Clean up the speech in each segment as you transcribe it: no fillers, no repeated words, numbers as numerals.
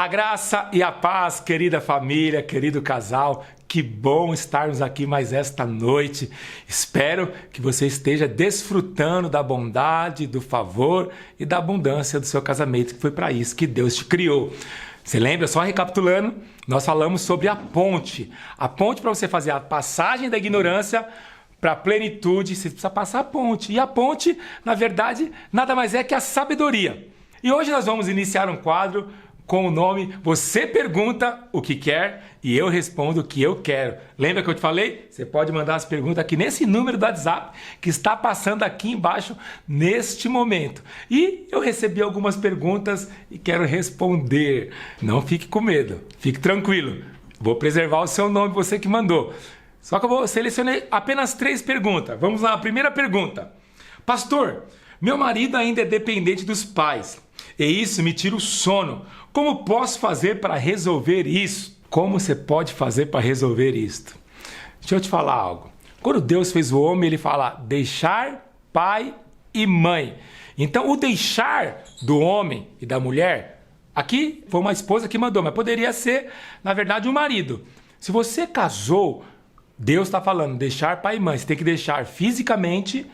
A graça e a paz, querida família, querido casal, que bom estarmos aqui mais esta noite. Espero que você esteja desfrutando da bondade, do favor e da abundância do seu casamento, que foi para isso que Deus te criou. Você lembra? Só recapitulando, nós falamos sobre a ponte. A ponte para você fazer a passagem da ignorância para a plenitude, você precisa passar a ponte. E a ponte, na verdade, nada mais é que a sabedoria. E hoje nós vamos iniciar um quadro com o nome Você Pergunta o que Quer e Eu Respondo o que Eu Quero. Lembra que eu te falei? Você pode mandar as perguntas aqui nesse número do WhatsApp que está passando aqui embaixo neste momento. E eu recebi algumas perguntas e quero responder. Não fique com medo, fique tranquilo. Vou preservar o seu nome, você que mandou. Só que eu selecionei apenas 3 perguntas. Vamos lá, a primeira pergunta. Pastor, meu marido ainda é dependente dos pais e isso me tira o sono. Como posso fazer para resolver isso? Como você pode fazer para resolver isto? Deixa eu te falar algo. Quando Deus fez o homem, ele fala deixar pai e mãe. Então o deixar do homem e da mulher, aqui foi uma esposa que mandou, mas poderia ser, na verdade, um marido. Se você casou, Deus está falando deixar pai e mãe. Você tem que deixar fisicamente,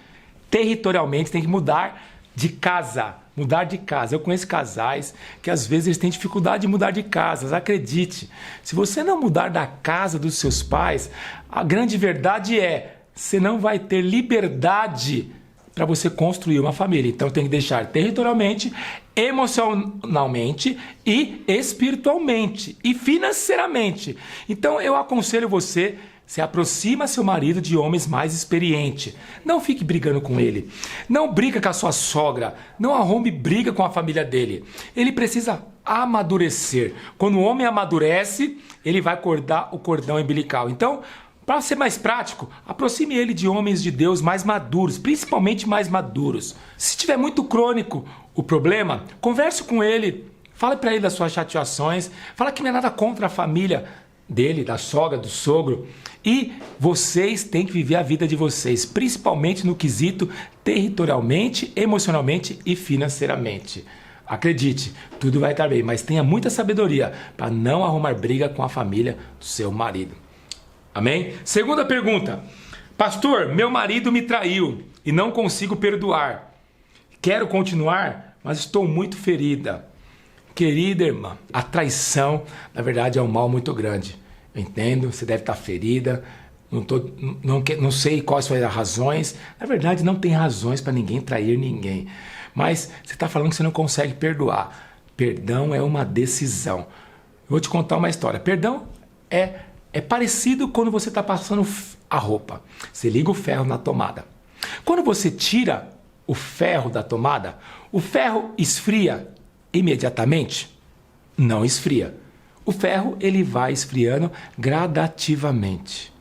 territorialmente, tem que mudar de casa. Mudar de casa. Eu conheço casais que às vezes eles têm dificuldade de mudar de casa. Acredite, se você não mudar da casa dos seus pais, a grande verdade é, você não vai ter liberdade para você construir uma família. Então tem que deixar territorialmente, emocionalmente e espiritualmente e financeiramente. Então eu aconselho você, se aproxima seu marido de homens mais experientes. Não fique brigando com ele. Não briga com a sua sogra. Não arrume briga com a família dele. Ele precisa amadurecer. Quando o homem amadurece, ele vai cortar o cordão umbilical. Então, para ser mais prático, aproxime ele de homens de Deus mais maduros, principalmente mais maduros. Se tiver muito crônico o problema, converse com ele. Fale para ele das suas chateações. Fala que não é nada contra a família dele, da sogra, do sogro. E vocês têm que viver a vida de vocês, principalmente no quesito territorialmente, emocionalmente e financeiramente. Acredite, tudo vai estar bem, mas tenha muita sabedoria para não arrumar briga com a família do seu marido. Amém? Segunda pergunta. Pastor, meu marido me traiu e não consigo perdoar. Quero continuar, mas estou muito ferida. Querida irmã, a traição, na verdade, é um mal muito grande. Eu entendo, você deve estar ferida, não sei quais são as razões. Na verdade, não tem razões para ninguém trair ninguém. Mas você está falando que você não consegue perdoar. Perdão é uma decisão. Eu vou te contar uma história. Perdão é parecido quando você está passando a roupa. Você liga o ferro na tomada. Quando você tira o ferro da tomada, o ferro esfria imediatamente? Não esfria. O ferro ele vai esfriando gradativamente.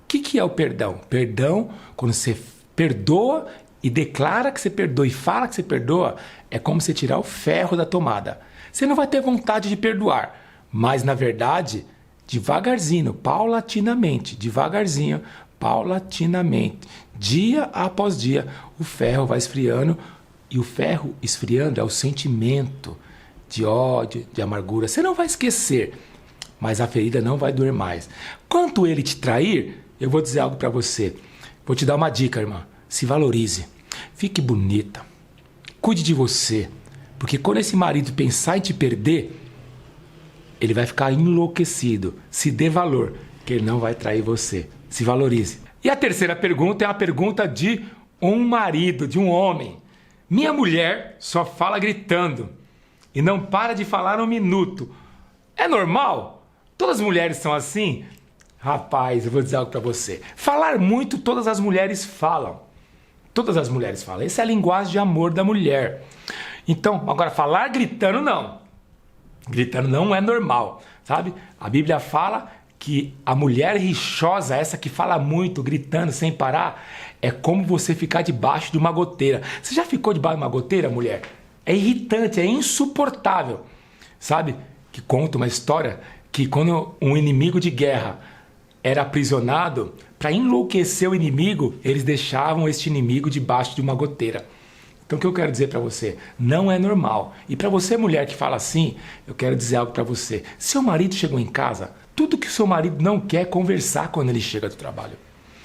O que é o perdão? Perdão, quando você perdoa e declara que você perdoa e fala que você perdoa, é como você tirar o ferro da tomada. Você não vai ter vontade de perdoar, mas na verdade, devagarzinho, paulatinamente, dia após dia, o ferro vai esfriando. E o ferro esfriando é o sentimento de ódio, de amargura. Você não vai esquecer, mas a ferida não vai doer mais. Quando ele te trair, eu vou dizer algo para você. Vou te dar uma dica, irmã. Se valorize. Fique bonita. Cuide de você. Porque quando esse marido pensar em te perder, ele vai ficar enlouquecido. Se dê valor, que ele não vai trair você. Se valorize. E a terceira pergunta é a pergunta de um marido, de um homem. Minha mulher só fala gritando e não para de falar um minuto. É normal? Todas as mulheres são assim? Rapaz, eu vou dizer algo para você. Falar muito, todas as mulheres falam. Todas as mulheres falam. Essa é a linguagem de amor da mulher. Então, agora falar gritando não. Gritando não é normal, sabe? A Bíblia fala que a mulher rixosa, essa que fala muito, gritando sem parar, é como você ficar debaixo de uma goteira. Você já ficou debaixo de uma goteira, mulher? É irritante, é insuportável. Sabe? Que conta uma história que quando um inimigo de guerra era aprisionado, para enlouquecer o inimigo, eles deixavam este inimigo debaixo de uma goteira. Então o que eu quero dizer para você? Não é normal. E para você, mulher que fala assim, eu quero dizer algo para você. Seu marido chegou em casa, tudo que o seu marido não quer é conversar quando ele chega do trabalho.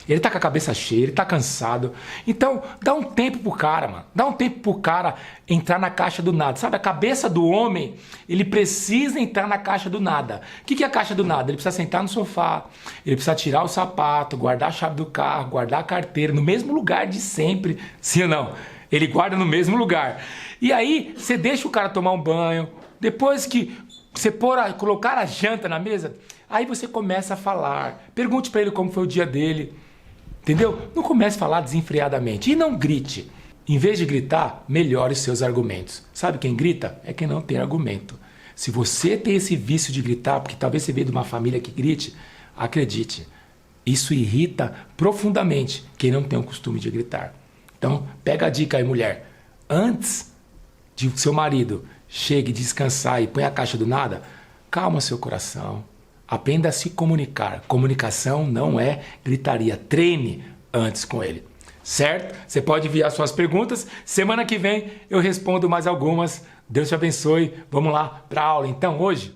Ele tá com a cabeça cheia, ele tá cansado. Então, dá um tempo pro cara, mano. Dá um tempo pro cara entrar na caixa do nada. Sabe, a cabeça do homem, ele precisa entrar na caixa do nada. O que é a caixa do nada? Ele precisa sentar no sofá, ele precisa tirar o sapato, guardar a chave do carro, guardar a carteira, no mesmo lugar de sempre. Sim ou não? Ele guarda no mesmo lugar. E aí, você deixa o cara tomar um banho. Depois que você colocar a janta na mesa, aí você começa a falar. Pergunte pra ele como foi o dia dele. Entendeu? Não comece a falar desenfreadamente. E não grite. Em vez de gritar, melhore os seus argumentos. Sabe quem grita? É quem não tem argumento. Se você tem esse vício de gritar, porque talvez você veio de uma família que grite, acredite, isso irrita profundamente quem não tem o costume de gritar. Então, pega a dica aí, mulher. Antes de seu marido chegue descansar e põe a caixa do nada, calma seu coração. Aprenda a se comunicar. Comunicação não é gritaria. Treine antes com ele. Certo? Você pode enviar suas perguntas. Semana que vem eu respondo mais algumas. Deus te abençoe. Vamos lá para a aula. Então, hoje.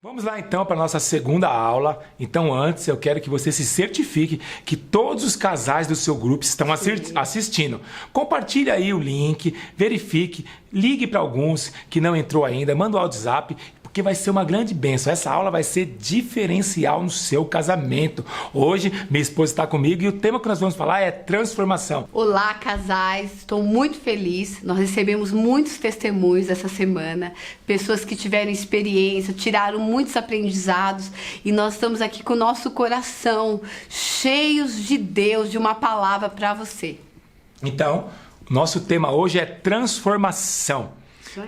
Vamos lá então para a nossa segunda aula. Então antes eu quero que você se certifique que todos os casais do seu grupo estão assistindo. Compartilhe aí o link, verifique, ligue para alguns que não entrou ainda, manda o WhatsApp, porque vai ser uma grande bênção. Essa aula vai ser diferencial no seu casamento. Hoje minha esposa está comigo e o tema que nós vamos falar é transformação. Olá, casais, estou muito feliz. Nós recebemos muitos testemunhos essa semana, pessoas que tiveram experiência, tiraram muitos aprendizados e nós estamos aqui com o nosso coração cheios de Deus, de uma palavra para você. Então, nosso tema hoje é transformação.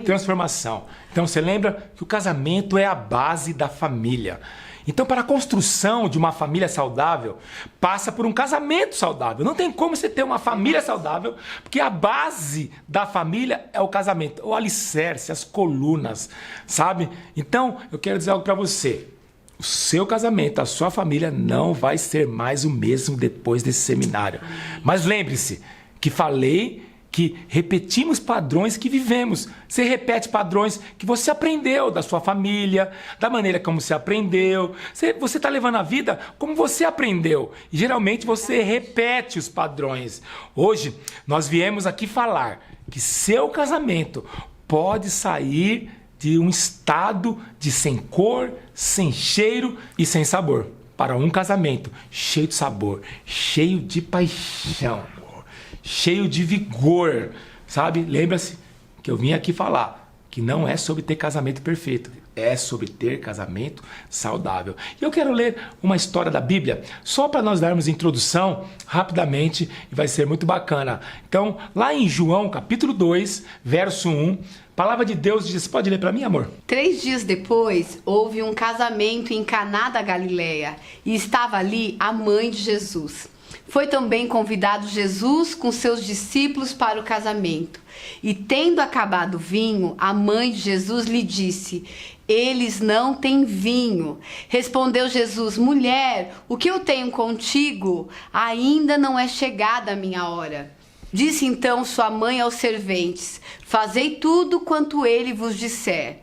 Transformação. Então você lembra que o casamento é a base da família. Então, para a construção de uma família saudável, passa por um casamento saudável. Não tem como você ter uma família saudável, porque a base da família é o casamento, o alicerce, as colunas, sabe? Então, eu quero dizer algo para você. O seu casamento, a sua família não vai ser mais o mesmo depois desse seminário. Mas lembre-se que falei que repetimos padrões que vivemos. Você repete padrões que você aprendeu da sua família, da maneira como você aprendeu. Você está levando a vida como você aprendeu. E geralmente você repete os padrões. Hoje nós viemos aqui falar que seu casamento pode sair de um estado de sem cor, sem cheiro e sem sabor para um casamento cheio de sabor, cheio de paixão, cheio de vigor, sabe? Lembra-se que eu vim aqui falar que não é sobre ter casamento perfeito, é sobre ter casamento saudável. E eu quero ler uma história da Bíblia, só para nós darmos introdução rapidamente, e vai ser muito bacana. Então, lá em João, capítulo 2, verso 1, a palavra de Deus diz, pode ler para mim, amor? 3 dias depois, houve um casamento em Caná da Galileia, e estava ali a mãe de Jesus. Foi também convidado Jesus com seus discípulos para o casamento. E tendo acabado o vinho, a mãe de Jesus lhe disse: eles não têm vinho. Respondeu Jesus: mulher, o que eu tenho contigo? Ainda não é chegada a minha hora. Disse então sua mãe aos serventes: fazei tudo quanto ele vos disser.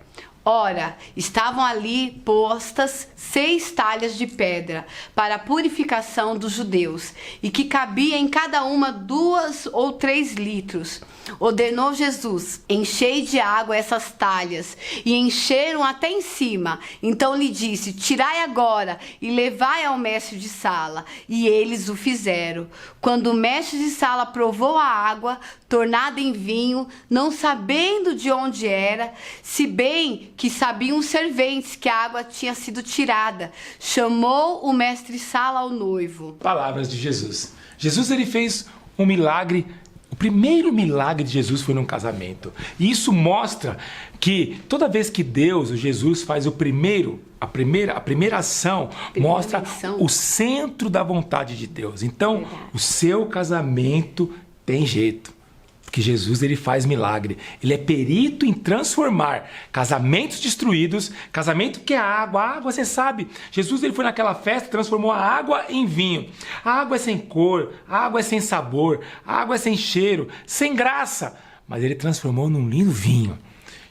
Ora, estavam ali postas 6 talhas de pedra para a purificação dos judeus, e que cabia em cada uma 2 ou 3 litros. Ordenou Jesus: enchei de água essas talhas, e encheram até em cima. Então lhe disse: tirai agora e levai ao mestre de sala. E eles o fizeram. Quando o mestre de sala provou a água, tornada em vinho, não sabendo de onde era, se bem que sabiam os serventes que a água tinha sido tirada, chamou o mestre de sala ao noivo. Palavras de Jesus. Jesus, ele fez um milagre. O primeiro milagre de Jesus foi num casamento. E isso mostra que toda vez que Deus, o Jesus, faz a primeira ação, mostra o centro da vontade de Deus. Então, o seu casamento tem jeito. Porque Jesus, ele faz milagre. Ele é perito em transformar casamentos destruídos, casamento que é água. A água, você sabe, Jesus, ele foi naquela festa e transformou a água em vinho. A água é sem cor, a água é sem sabor, a água é sem cheiro, sem graça. Mas ele transformou num lindo vinho,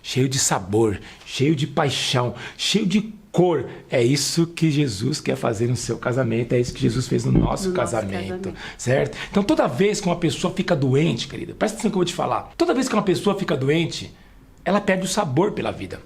cheio de sabor, cheio de paixão, cheio de cor. É isso que Jesus quer fazer no seu casamento, é isso que Jesus fez no nosso casamento, certo? Então toda vez que uma pessoa fica doente, querida, presta atenção no que eu vou te falar. Toda vez que uma pessoa fica doente, ela perde o sabor pela vida.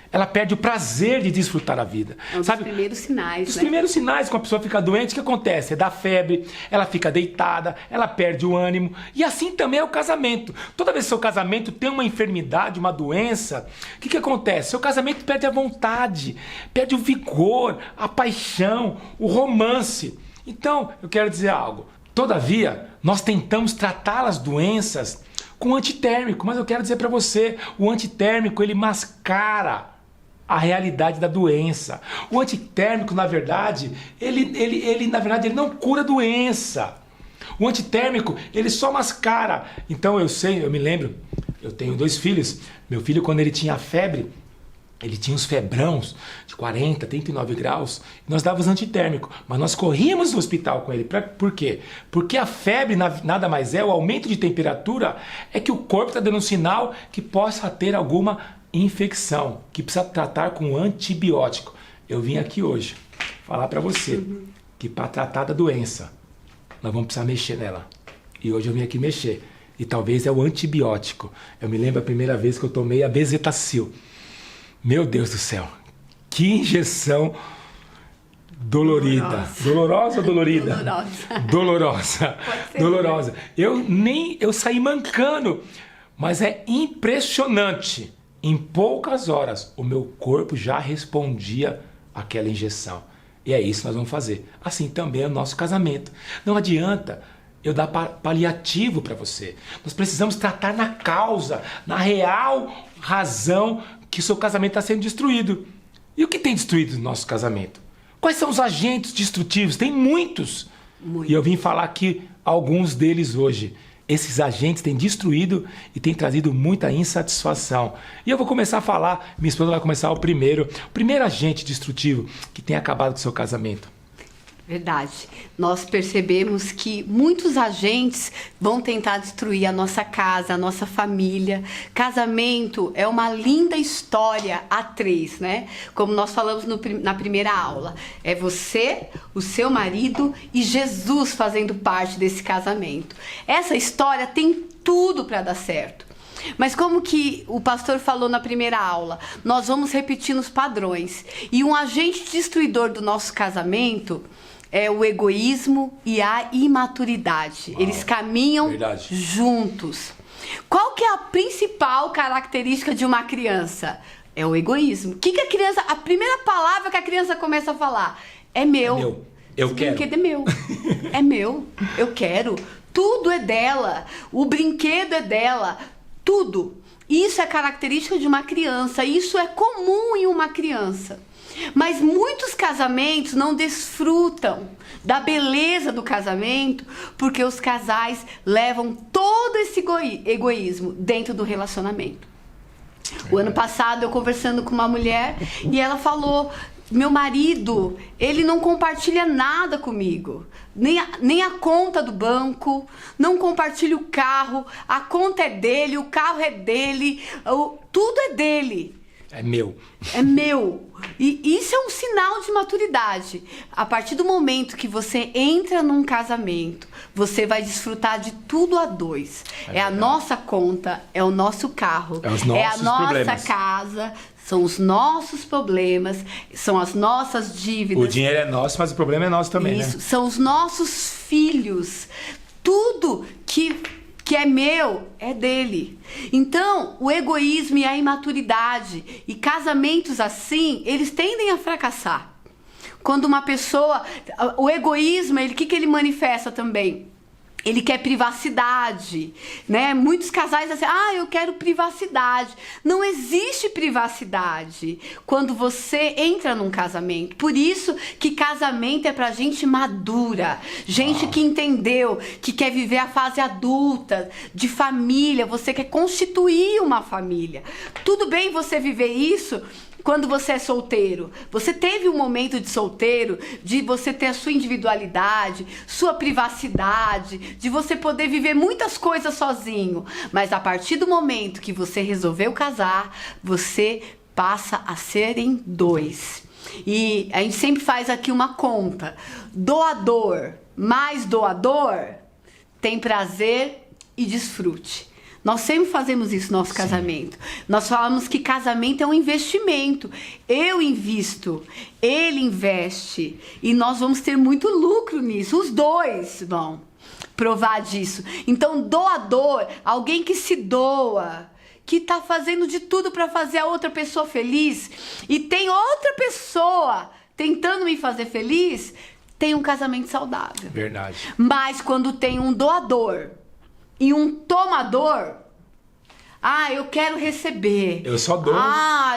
Ela perde o prazer de desfrutar a vida. É um dos primeiros sinais, Os primeiros sinais que uma pessoa fica doente, o que acontece? É dar febre, ela fica deitada, ela perde o ânimo. E assim também é o casamento. Toda vez que seu casamento tem uma enfermidade, uma doença, o que acontece? Seu casamento perde a vontade, perde o vigor, a paixão, o romance. Então, eu quero dizer algo. Todavia, nós tentamos tratar as doenças com antitérmico, mas eu quero dizer para você, o antitérmico, ele mascara a realidade da doença. O antitérmico, na verdade, ele não cura a doença. O antitérmico, ele só mascara. Então eu me lembro, eu tenho 2 filhos. Meu filho, quando ele tinha febre, ele tinha uns febrãos de 40, 39 graus, e nós dávamos antitérmico, mas nós corríamos no hospital com ele. Por quê? Porque a febre nada mais é, o aumento de temperatura, é que o corpo está dando um sinal que possa ter alguma infecção, que precisa tratar com antibiótico. Eu vim aqui hoje falar para você que para tratar da doença, nós vamos precisar mexer nela. E hoje eu vim aqui mexer. E talvez é o antibiótico. Eu me lembro a primeira vez que eu tomei a Bezetacil. Meu Deus do céu, que injeção dolorida. Dolorosa ou dolorida? Dolorosa. Dolorosa. Eu saí mancando, mas é impressionante. Em poucas horas, o meu corpo já respondia àquela injeção. E é isso que nós vamos fazer. Assim também é o nosso casamento. Não adianta eu dar paliativo para você. Nós precisamos tratar na causa, na real razão que o seu casamento está sendo destruído. E o que tem destruído no nosso casamento? Quais são os agentes destrutivos? Tem muitos. E eu vim falar aqui alguns deles hoje. Esses agentes têm destruído e têm trazido muita insatisfação. E eu vou começar a falar, minha esposa vai começar o primeiro agente destrutivo que tem acabado com o seu casamento. Verdade. Nós percebemos que muitos agentes vão tentar destruir a nossa casa, a nossa família. Casamento é uma linda história a 3, né? Como nós falamos na primeira aula. É você, o seu marido e Jesus fazendo parte desse casamento. Essa história tem tudo para dar certo. Mas como que o pastor falou na primeira aula, nós vamos repetir nos padrões. E um agente destruidor do nosso casamento é o egoísmo e a imaturidade. Eles caminham juntos. Qual que é a principal característica de uma criança? É o egoísmo. A primeira palavra que a criança começa a falar é meu. É meu. Eu quero. O brinquedo é meu. É meu. Eu quero. Tudo é dela. O brinquedo é dela. Tudo. Isso é característica de uma criança. Isso é comum em uma criança. Mas muitos casamentos não desfrutam da beleza do casamento porque os casais levam todo esse egoísmo dentro do relacionamento. O ano passado eu conversando com uma mulher e ela falou: meu marido, ele não compartilha nada comigo, nem a conta do banco, não compartilha o carro, a conta é dele, o carro é dele, tudo é dele. É meu. É meu. E isso é um sinal de maturidade. A partir do momento que você entra num casamento, você vai desfrutar de tudo a 2. É a nossa conta, é o nosso carro, é a nossa casa, são os nossos problemas, são as nossas dívidas. O dinheiro é nosso, mas o problema é nosso também, isso, né? São os nossos filhos. Tudo que é meu é dele. Então, o egoísmo e a imaturidade e casamentos assim, eles tendem a fracassar. Quando uma pessoa, o egoísmo, o que ele manifesta também? Ele quer privacidade, né? Muitos casais assim, eu quero privacidade. Não existe privacidade quando você entra num casamento. Por isso que casamento é pra gente madura, gente que entendeu, que quer viver a fase adulta, de família, você quer constituir uma família. Tudo bem você viver isso quando você é solteiro. Você teve um momento de solteiro, de você ter a sua individualidade, sua privacidade, de você poder viver muitas coisas sozinho. Mas a partir do momento que você resolveu casar, você passa a serem dois. E a gente sempre faz aqui uma conta. Doador mais doador tem prazer e desfrute. Nós sempre fazemos isso no nosso casamento. Nós falamos que casamento é um investimento. Eu invisto, ele investe. E nós vamos ter muito lucro nisso. Os dois vão provar disso. Então, doador, alguém que se doa, que está fazendo de tudo para fazer a outra pessoa feliz, e tem outra pessoa tentando me fazer feliz, tem um casamento saudável. Verdade. Mas quando tem um doador e um tomador, eu quero receber. Eu só dou.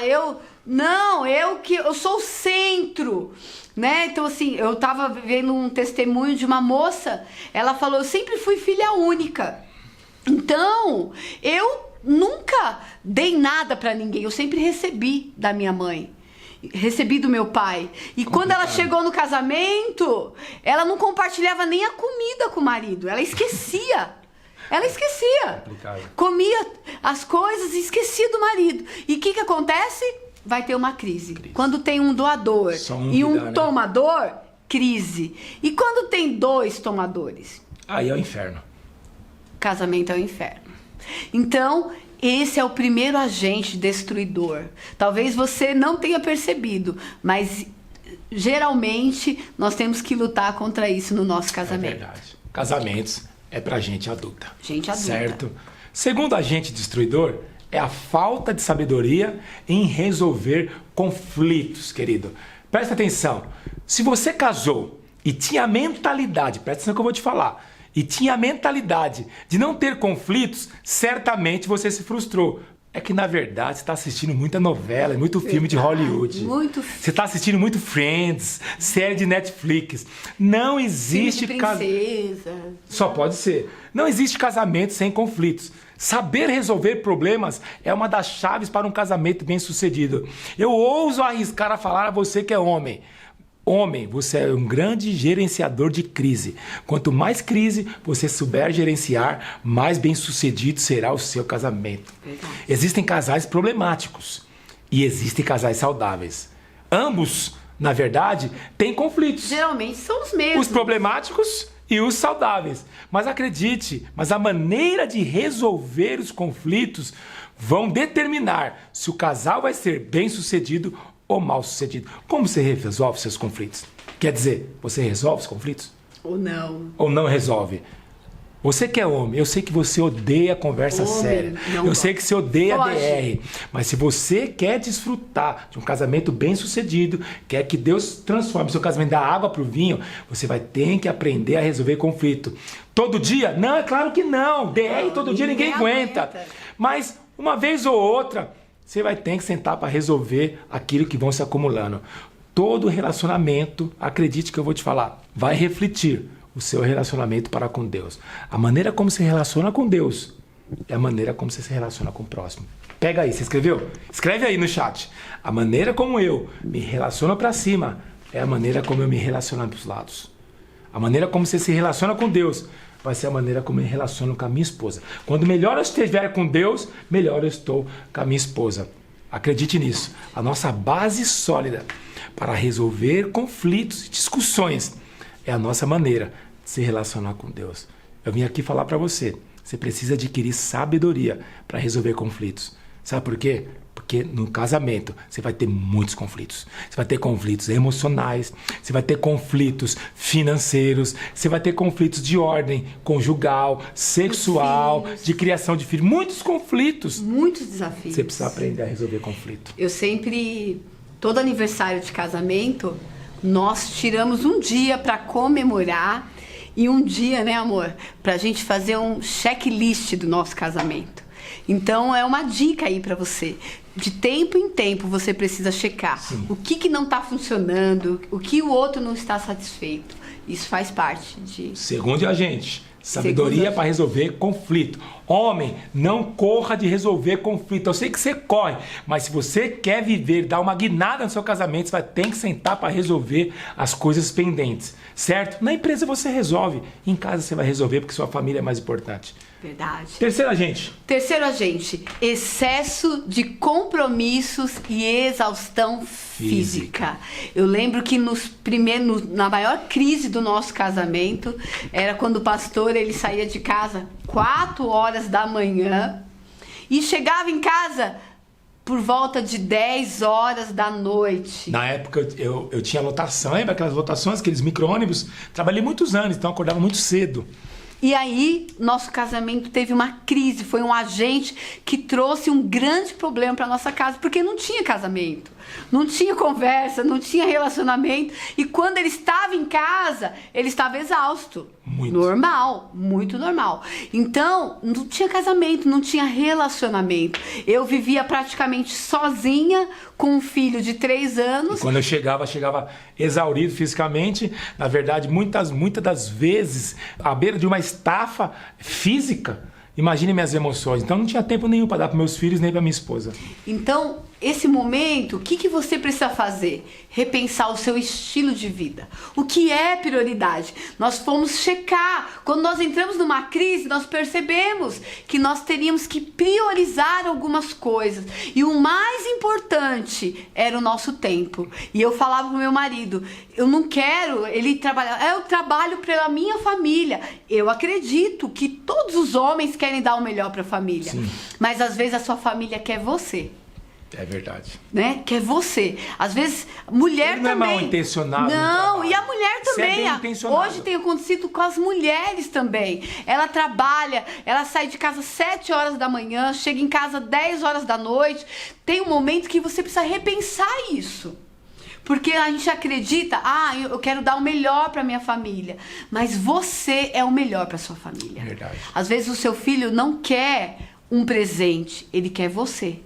Eu sou o centro, né? Então assim, eu tava vendo um testemunho de uma moça, ela falou: eu sempre fui filha única. Então, eu nunca dei nada pra ninguém, eu sempre recebi da minha mãe. Recebi do meu pai. E quando ela chegou no casamento, ela não compartilhava nem a comida com o marido, ela esquecia. Ela esquecia. Comia as coisas e esquecia do marido. E o que acontece? Vai ter uma crise. Quando tem um doador e um tomador, crise. E quando tem dois tomadores? Aí é o inferno. Casamento é o inferno. Então, esse é o primeiro agente destruidor. Talvez você não tenha percebido, mas geralmente nós temos que lutar contra isso no nosso casamento. É verdade. Casamentos é pra gente adulta. Gente adulta. Certo? Segundo agente destruidor, é a falta de sabedoria em resolver conflitos, querido. Presta atenção. Se você casou e tinha a mentalidade, presta atenção que eu vou te falar, e tinha a mentalidade de não ter conflitos, certamente você se frustrou. É que, na verdade, você está assistindo muita novela, muito filme de Hollywood. Você está assistindo muito Friends, série de Netflix. Não existe princesa. Só pode ser. Não existe casamento sem conflitos. Saber resolver problemas é uma das chaves para um casamento bem-sucedido. Eu ouso arriscar a falar a você que é homem. Homem, você é um grande gerenciador de crise. Quanto mais crise você souber gerenciar, mais bem-sucedido será o seu casamento. Verdade. Existem casais problemáticos e existem casais saudáveis. Ambos, na verdade, têm conflitos. Geralmente são os mesmos. Os problemáticos e os saudáveis. Mas acredite, a maneira de resolver os conflitos vão determinar se o casal vai ser bem-sucedido ou mal sucedido. Como você resolve seus conflitos? Quer dizer, você resolve os conflitos? Ou não. Ou não resolve? Você que é homem, eu sei que você odeia conversa séria. Eu sei que você odeia DR. Mas se você quer desfrutar de um casamento bem sucedido, quer que Deus transforme seu casamento da água para o vinho, você vai ter que aprender a resolver conflito. Todo dia? Não, é claro que não. DR todo dia ninguém aguenta. Mas uma vez ou outra, você vai ter que sentar para resolver aquilo que vão se acumulando. Todo relacionamento, acredite que eu vou te falar, vai refletir o seu relacionamento para com Deus. A maneira como se relaciona com Deus é a maneira como você se relaciona com o próximo. Pega aí, você escreveu? Escreve aí no chat. A maneira como eu me relaciono para cima é a maneira como eu me relaciono para os lados. A maneira como você se relaciona com Deus vai ser a maneira como eu me relaciono com a minha esposa. Quando melhor eu estiver com Deus, melhor eu estou com a minha esposa. Acredite nisso. A nossa base sólida para resolver conflitos e discussões é a nossa maneira de se relacionar com Deus. Eu vim aqui falar para você. Você precisa adquirir sabedoria para resolver conflitos. Sabe por quê? Porque no casamento você vai ter muitos conflitos. Você vai ter conflitos emocionais, você vai ter conflitos financeiros, você vai ter conflitos de ordem conjugal, sexual, de criação de filhos. Muitos conflitos. Muitos desafios. Você precisa aprender a resolver conflito. Eu sempre, todo aniversário de casamento, nós tiramos um dia para comemorar e um dia, né, amor, pra gente fazer um checklist do nosso casamento. Então é uma dica aí pra você. De tempo em tempo você precisa checar. Sim. O que não tá funcionando, o que o outro não está satisfeito. Isso faz parte de... Segundo a gente, sabedoria para resolver conflito. Homem, não corra de resolver conflito. Eu sei que você corre, mas se você quer viver, dar uma guinada no seu casamento, você vai ter que sentar para resolver as coisas pendentes, certo? Na empresa você resolve, em casa você vai resolver porque sua família é mais importante. Verdade. Terceiro agente, excesso de compromissos e exaustão física. Eu lembro que na maior crise do nosso casamento, era quando o pastor ele saía de casa 4 horas da manhã e chegava em casa por volta de 10 horas da noite. Na época eu tinha lotação, lembra aquelas lotações, aqueles micro-ônibus? Trabalhei muitos anos, então acordava muito cedo. E aí, nosso casamento teve uma crise, foi um agente que trouxe um grande problema para nossa casa, porque não tinha casamento, não tinha conversa, não tinha relacionamento, e quando ele estava em casa, ele estava exausto. Muito. Normal, muito normal. Então, não tinha casamento, não tinha relacionamento. Eu vivia praticamente sozinha com um filho de 3 anos. E quando eu chegava exaurido fisicamente. Na verdade, muitas das vezes, à beira de uma estafa física. Imagine minhas emoções. Então, não tinha tempo nenhum para dar para meus filhos nem para minha esposa. Então, esse momento, o que você precisa fazer? Repensar o seu estilo de vida. O que é prioridade? Nós fomos checar. Quando nós entramos numa crise, nós percebemos que nós teríamos que priorizar algumas coisas. E o mais importante era o nosso tempo. E eu falava pro meu marido, eu não quero ele trabalhar. Eu trabalho pela minha família. Eu acredito que todos os homens querem dar o melhor para a família. Sim. Mas às vezes a sua família quer você. É verdade. Né? Que é você. Às vezes, mulher ele não também. Não é mal intencionado. Não, e a mulher também. Você é bem intencionado. Hoje tem acontecido com as mulheres também. Ela trabalha, ela sai de casa 7 horas da manhã, chega em casa 10 horas da noite. Tem um momento que você precisa repensar isso. Porque a gente acredita, eu quero dar o melhor para minha família. Mas você é o melhor para sua família. Verdade. Às vezes o seu filho não quer um presente, ele quer você.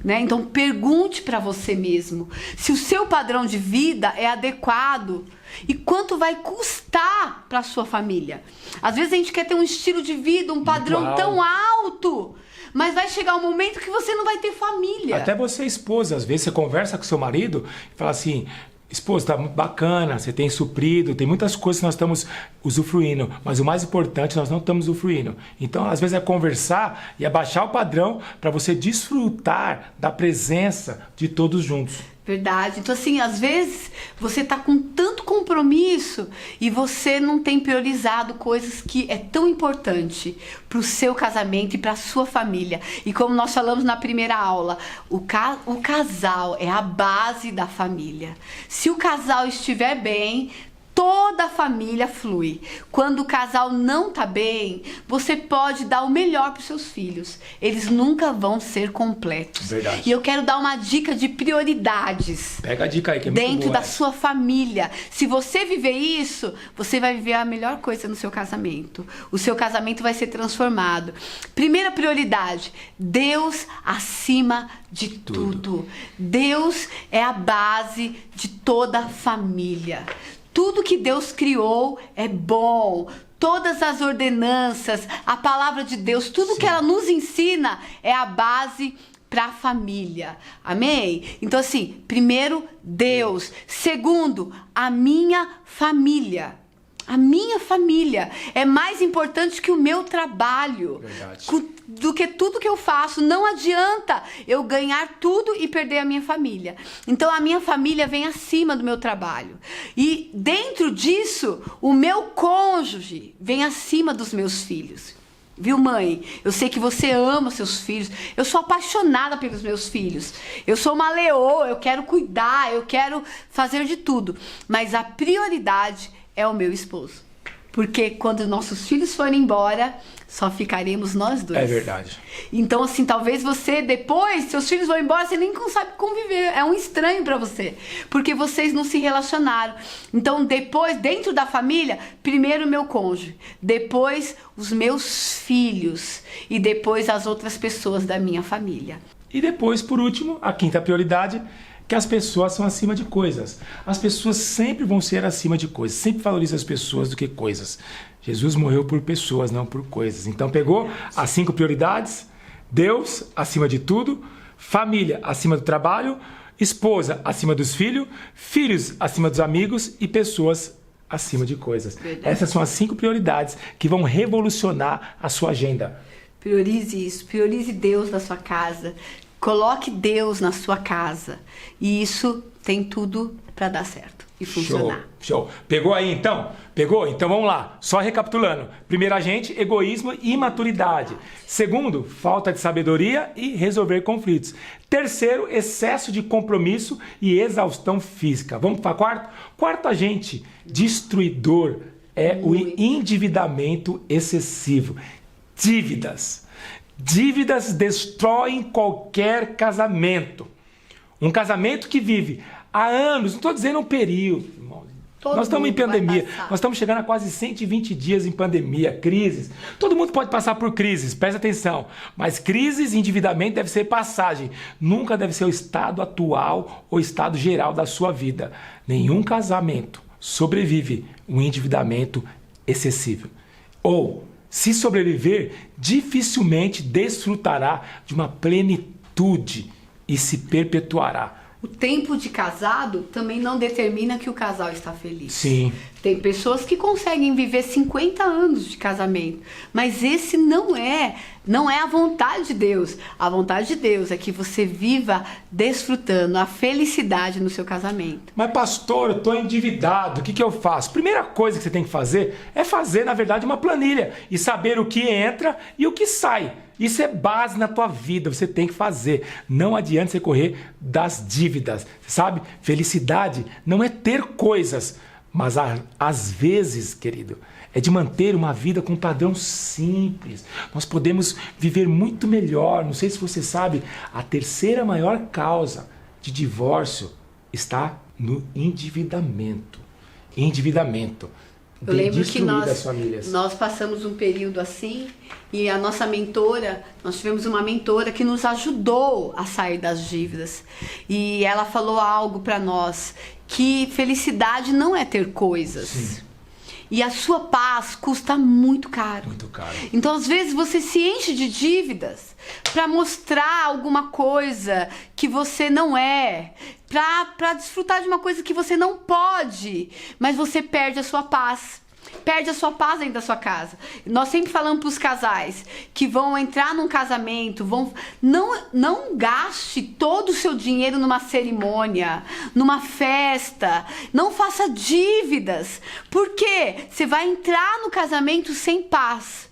Né? Então pergunte para você mesmo se o seu padrão de vida é adequado e quanto vai custar para sua família. Às vezes a gente quer ter um estilo de vida, um padrão tão alto, mas vai chegar um momento que você não vai ter família. Até você, esposa, às vezes você conversa com seu marido e fala assim: esposa, tá muito bacana, você tem suprido, tem muitas coisas que nós estamos usufruindo, mas o mais importante, nós não estamos usufruindo. Então, às vezes é conversar e abaixar o padrão para você desfrutar da presença de todos juntos. Verdade. Então, assim, às vezes você tá com tanto compromisso e você não tem priorizado coisas que é tão importante pro seu casamento e pra sua família. E como nós falamos na primeira aula, o casal é a base da família. Se o casal estiver bem, toda a família flui. Quando o casal não tá bem, você pode dar o melhor para os seus filhos. Eles nunca vão ser completos. Verdade. E eu quero dar uma dica de prioridades. Pega a dica aí, que é muito boa. Dentro da sua família. Se você viver isso, você vai viver a melhor coisa no seu casamento. O seu casamento vai ser transformado. Primeira prioridade, Deus acima de tudo. Deus é a base de toda a família. Tudo que Deus criou é bom. Todas as ordenanças, a palavra de Deus, tudo que ela nos ensina é a base para a família. Amém? Então, assim, primeiro, Deus. Segundo, a minha família. A minha família é mais importante que o meu trabalho. Verdade. Do que tudo que eu faço. Não adianta eu ganhar tudo e perder a minha família. Então a minha família vem acima do meu trabalho. E dentro disso, o meu cônjuge vem acima dos meus filhos. Viu, mãe? Eu sei que você ama seus filhos. Eu sou apaixonada pelos meus filhos. Eu sou uma leoa, eu quero cuidar, eu quero fazer de tudo. Mas a prioridade é o meu esposo. Porque quando nossos filhos forem embora, só ficaremos nós dois. É verdade. Então, assim, talvez você depois, seus filhos vão embora, você nem sabe conviver. É um estranho pra você. Porque vocês não se relacionaram. Então, depois, dentro da família, primeiro o meu cônjuge. Depois, os meus filhos. E depois, as outras pessoas da minha família. E depois, por último, a quinta prioridade, que as pessoas são acima de coisas. As pessoas sempre vão ser acima de coisas. Sempre valoriza as pessoas do que coisas. Jesus morreu por pessoas, não por coisas. Então pegou as 5 prioridades: Deus acima de tudo, família acima do trabalho, esposa acima dos filhos, filhos acima dos amigos e pessoas acima de coisas. Verdade. Essas são as 5 prioridades que vão revolucionar a sua agenda. Priorize isso, priorize Deus na sua casa. Coloque Deus na sua casa. E isso tem tudo para dar certo e funcionar. Show. Pegou aí então? Pegou? Então vamos lá. Só recapitulando. Primeiro agente, egoísmo e imaturidade. Segundo, falta de sabedoria e resolver conflitos. Terceiro, excesso de compromisso e exaustão física. Vamos para quarto? Quarto agente, destruidor, é o endividamento excessivo. Dívidas destroem qualquer casamento. Um casamento que vive há anos, não estou dizendo um período, irmão. Nós estamos em pandemia, nós estamos chegando a quase 120 dias em pandemia, crises. Todo mundo pode passar por crises, presta atenção. Mas crises e endividamento deve ser passagem. Nunca deve ser o estado atual ou estado geral da sua vida. Nenhum casamento sobrevive um endividamento excessivo. Ou, se sobreviver, dificilmente desfrutará de uma plenitude e se perpetuará. O tempo de casado também não determina que o casal está feliz. Sim. Tem pessoas que conseguem viver 50 anos de casamento, mas esse não é a vontade de Deus. A vontade de Deus é que você viva desfrutando a felicidade no seu casamento. Mas pastor, eu estou endividado, o que eu faço? Primeira coisa que você tem que fazer é fazer, na verdade, uma planilha e saber o que entra e o que sai. Isso é base na tua vida, você tem que fazer. Não adianta você correr das dívidas. Você sabe, felicidade não é ter coisas, mas às vezes, querido, é de manter uma vida com um padrão simples. Nós podemos viver muito melhor. Não sei se você sabe, a terceira maior causa de divórcio está no endividamento. Eu lembro que nós passamos um período assim e a nossa mentora, nós tivemos uma mentora que nos ajudou a sair das dívidas. E ela falou algo para nós, que felicidade não é ter coisas. Sim. E a sua paz custa muito caro. Muito caro. Então, às vezes, você se enche de dívidas para mostrar alguma coisa que você não é, para desfrutar de uma coisa que você não pode, mas você perde a sua paz. Perde a sua paz dentro da sua casa. Nós sempre falamos para os casais que vão entrar num casamento, não gaste todo o seu dinheiro numa cerimônia, numa festa. Não faça dívidas. Por quê? Você vai entrar no casamento sem paz.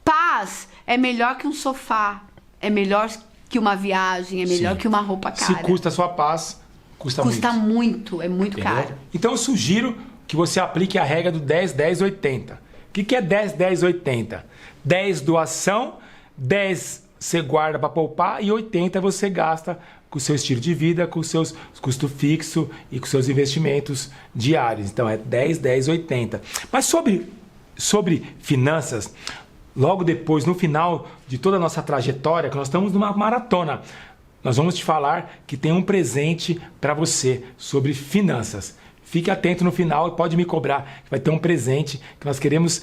Paz é melhor que um sofá, é melhor que uma viagem, é melhor que uma roupa cara. Se custa a sua paz, custa muito. É muito caro. Então eu sugiro que você aplique a regra do 10, 10, 80. O que é 10, 10, 80? 10 doação, 10 você guarda para poupar e 80 você gasta com o seu estilo de vida, com os seus custos fixos e com os seus investimentos diários. Então é 10, 10, 80. Mas sobre finanças, logo depois, no final de toda a nossa trajetória, que nós estamos numa maratona, nós vamos te falar que tem um presente para você sobre finanças. Fique atento no final e pode me cobrar, que vai ter um presente que nós queremos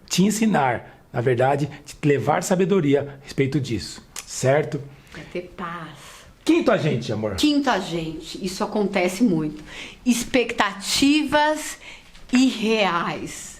te ensinar, na verdade, te levar sabedoria a respeito disso, certo? Vai ter paz. Quinto agente, amor. Quinto agente, isso acontece muito. Expectativas irreais.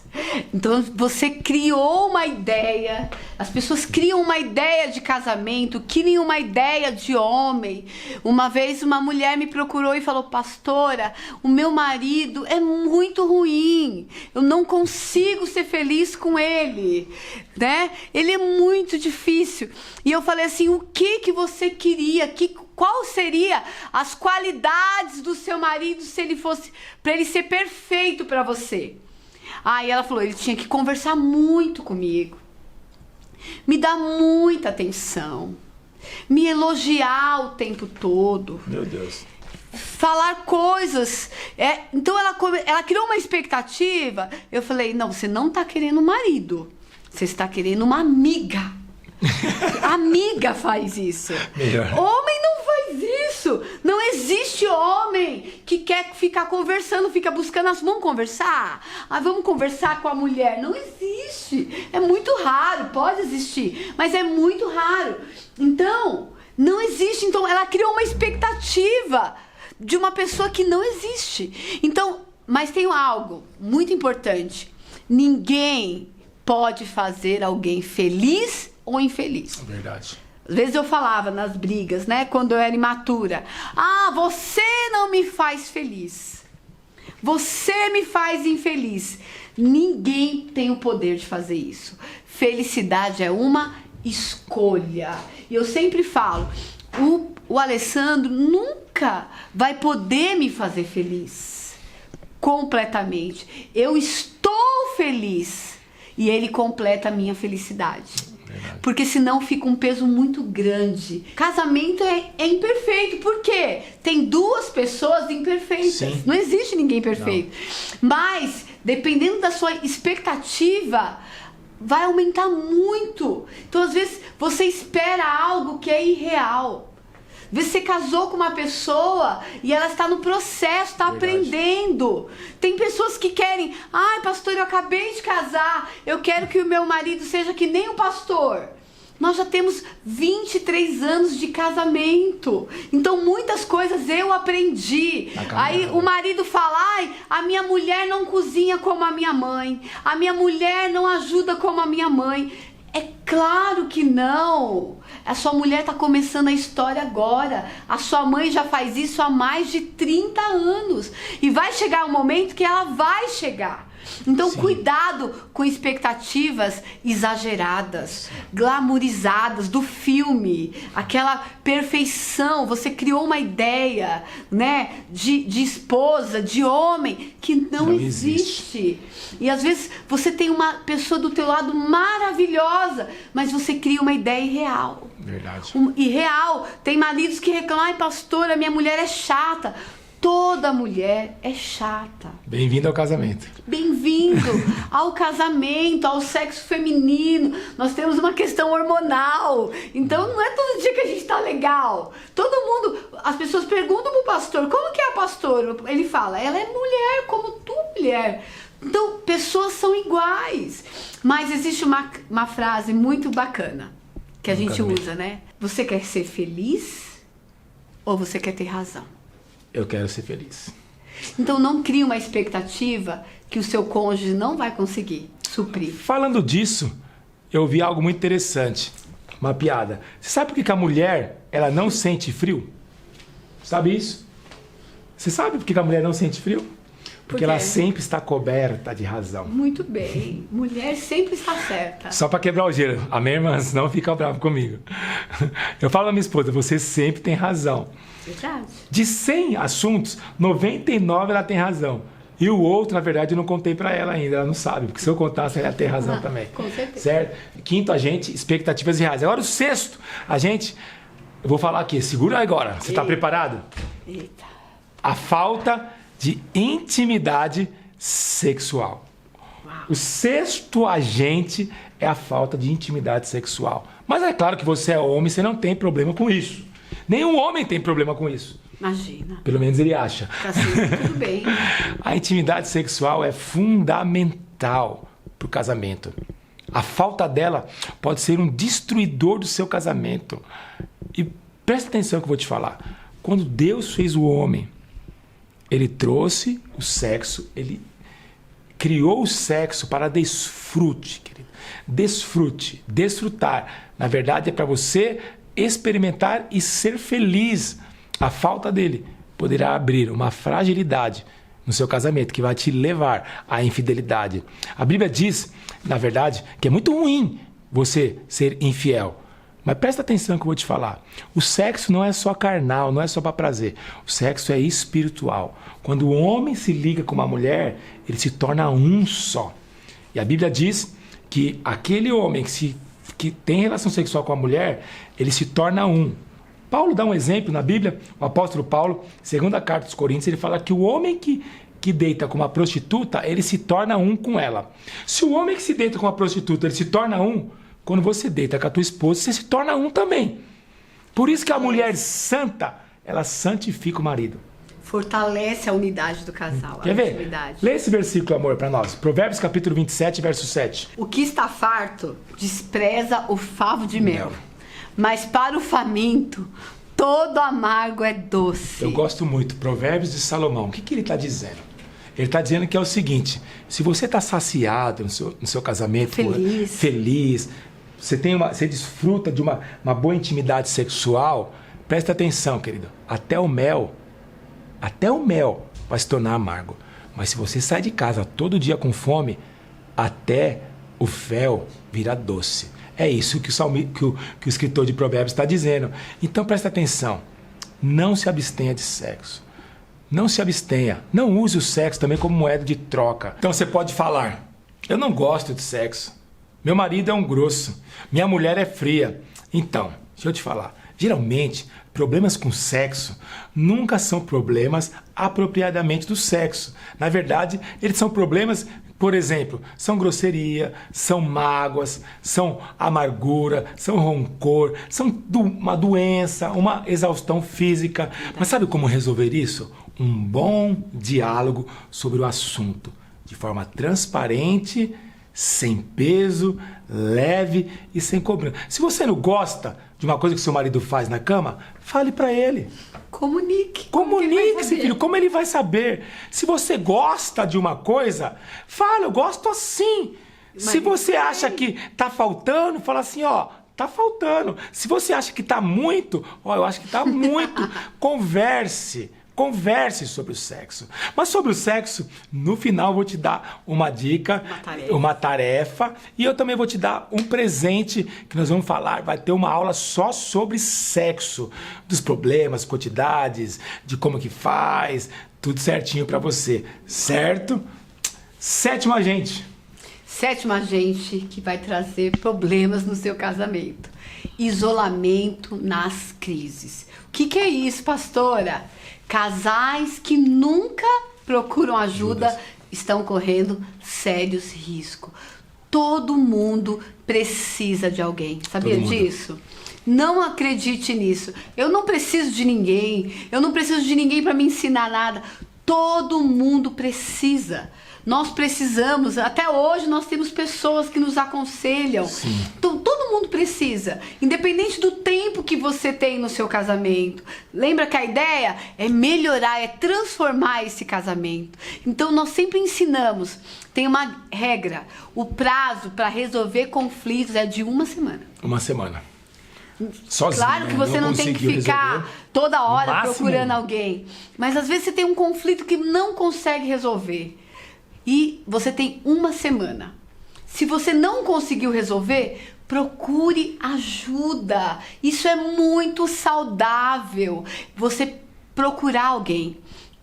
Então você criou uma ideia, as pessoas criam uma ideia de casamento, criam uma ideia de homem. Uma vez uma mulher me procurou e falou: pastora, o meu marido é muito ruim, eu não consigo ser feliz com ele, né? Ele é muito difícil. E eu falei assim: o que você queria? Qual seria as qualidades do seu marido se ele fosse, para ele ser perfeito para você? Aí ela falou, ele tinha que conversar muito comigo, me dar muita atenção, me elogiar o tempo todo. Meu Deus. Falar coisas. Então ela criou uma expectativa. Eu falei, não, você não está querendo um marido. Você está querendo uma amiga. Amiga faz isso. Melhor. Homem não faz isso. Não existe homem que quer ficar conversando, fica buscando vamos conversar? Vamos conversar com a mulher. Não existe. É muito raro. Pode existir, mas é muito raro. Então, não existe. Então, ela criou uma expectativa de uma pessoa que não existe. Então, mas tem algo muito importante. Ninguém pode fazer alguém feliz ou infeliz. Verdade. Às vezes eu falava nas brigas, né? Quando eu era imatura. Você não me faz feliz. Você me faz infeliz. Ninguém tem o poder de fazer isso. Felicidade é uma escolha. E eu sempre falo, o Alessandro nunca vai poder me fazer feliz. Completamente. Eu estou feliz. E ele completa a minha felicidade. Verdade. Porque senão fica um peso muito grande. Casamento é imperfeito. Por quê? Tem duas pessoas imperfeitas. Sim. Não existe ninguém perfeito. Não. Mas, dependendo da sua expectativa, vai aumentar muito. Então, às vezes, você espera algo que é irreal. Você casou com uma pessoa e ela está no processo, está aprendendo. Tem pessoas que querem, pastor, eu acabei de casar, eu quero que o meu marido seja que nem o pastor. Nós já temos 23 anos de casamento. Então, muitas coisas eu aprendi. Aí o marido fala, a minha mulher não cozinha como a minha mãe. A minha mulher não ajuda como a minha mãe. É claro que não. A sua mulher está começando a história agora. A sua mãe já faz isso há mais de 30 anos. E vai chegar um momento que ela vai chegar. Então, sim, cuidado com expectativas exageradas, glamorizadas do filme, aquela perfeição. Você criou uma ideia, né, de esposa, de homem, que não existe. E às vezes você tem uma pessoa do teu lado maravilhosa, mas você cria uma ideia irreal. Verdade. Irreal. Tem maridos que reclamam, pastora, minha mulher é chata. Toda mulher é chata. Bem-vindo ao casamento. Bem-vindo ao casamento, ao sexo feminino. Nós temos uma questão hormonal. Então não é todo dia que a gente tá legal. Todo mundo, as pessoas perguntam pro pastor, como que é a pastora? Ele fala, ela é mulher como tu, mulher. Então, pessoas são iguais. Mas existe uma frase muito bacana que a gente usa, né? Você quer ser feliz ou você quer ter razão? Eu quero ser feliz. Então não crie uma expectativa que o seu cônjuge não vai conseguir suprir. Falando disso, eu vi algo muito interessante. Uma piada. Você sabe por que a mulher ela não sente frio? Sabe isso? Você sabe por que a mulher não sente frio? Porque ela sempre está coberta de razão. Muito bem. Mulher sempre está certa. Só para quebrar o gelo. Amém, irmã? Senão fica bravo comigo. Eu falo à minha esposa, você sempre tem razão. Verdade. De 100 assuntos, 99 ela tem razão. E o outro, na verdade, eu não contei para ela ainda. Ela não sabe, porque se eu contasse, ela ia ter razão também. Com certeza. Certo? Quinto, a gente, expectativas irreais. Agora o sexto, a gente... Eu vou falar aqui, segura agora. Você está preparado? Eita. A falta de intimidade sexual. Uau. O sexto agente é a falta de intimidade sexual. Mas é claro que você é homem, você não tem problema com isso. Nenhum homem tem problema com isso. Imagina. Pelo menos ele acha. Assim, tudo bem. A intimidade sexual é fundamental para o casamento. A falta dela pode ser um destruidor do seu casamento. E presta atenção no que eu vou te falar. Quando Deus fez o homem, Ele trouxe o sexo, Ele criou o sexo para desfrute, querido. Desfrute, desfrutar. Na verdade, é para você experimentar e ser feliz. A falta dele poderá abrir uma fragilidade no seu casamento que vai te levar à infidelidade. A Bíblia diz, na verdade, que é muito ruim você ser infiel. Mas presta atenção no que eu vou te falar. O sexo não é só carnal, não é só para prazer. O sexo é espiritual. Quando o homem se liga com uma mulher, ele se torna um só. E a Bíblia diz que aquele homem que tem relação sexual com a mulher, ele se torna um. Paulo dá um exemplo na Bíblia, o apóstolo Paulo, segunda carta dos Coríntios, ele fala que o homem que deita com uma prostituta, ele se torna um com ela. Se o homem que se deita com uma prostituta, ele se torna um, quando você deita com a tua esposa, você se torna um também. Por isso que a mulher santa, ela santifica o marido. Fortalece a unidade do casal. Quer ver? Lê esse versículo, amor, para nós. Provérbios capítulo 27, verso 7. O que está farto despreza o favo de mel, mas para o faminto todo amargo é doce. Eu gosto muito. Provérbios de Salomão. O que ele está dizendo? Ele está dizendo que é o seguinte: se você está saciado no seu casamento, feliz, você desfruta de uma boa intimidade sexual, presta atenção, querido. Até o mel vai se tornar amargo. Mas se você sai de casa todo dia com fome, até o fel vira doce. É isso que o escritor de Provérbios está dizendo. Então presta atenção. Não se abstenha de sexo. Não se abstenha. Não use o sexo também como moeda de troca. Então você pode falar: eu não gosto de sexo. Meu marido é um grosso. Minha mulher é fria. Então, deixa eu te falar. Geralmente, problemas com sexo nunca são problemas apropriadamente do sexo. Na verdade, eles são problemas, por exemplo, são grosseria, são mágoas, são amargura, são rancor, são uma doença, uma exaustão física. Mas sabe como resolver isso? Um bom diálogo sobre o assunto, de forma transparente, sem peso, leve e sem cobrança. Se você não gosta de uma coisa que seu marido faz na cama, fale pra ele. Comunique, filho. Como ele vai saber? Se você gosta de uma coisa, fala: eu gosto assim. Se você acha que tá faltando, fala assim: ó, tá faltando. Se você acha que tá muito, ó, eu acho que tá muito. Converse sobre o sexo. Mas sobre o sexo, no final eu vou te dar uma dica, uma tarefa, e eu também vou te dar um presente que nós vamos falar. Vai ter uma aula só sobre sexo, dos problemas, quantidades, de como que faz, tudo certinho para você, certo? Sétimo agente que vai trazer problemas no seu casamento: isolamento nas crises. O que é isso, pastora? Casais que nunca procuram ajuda estão correndo sérios riscos. Todo mundo precisa de alguém. Sabia disso? Não acredite nisso. Eu não preciso de ninguém. Eu não preciso de ninguém para me ensinar nada. Todo mundo precisa. Nós precisamos, até hoje nós temos pessoas que nos aconselham. Sim. Então, todo mundo precisa, independente do tempo que você tem no seu casamento. Lembra que a ideia é melhorar, é transformar esse casamento. Então, nós sempre ensinamos, tem uma regra: o prazo para resolver conflitos é de 1 semana. 1 semana. Sozinho, claro que você não tem que ficar toda hora procurando alguém. Mas às vezes você tem um conflito que não consegue resolver. E você tem 1 semana. Se você não conseguiu resolver, procure ajuda. Isso é muito saudável. Você procurar alguém.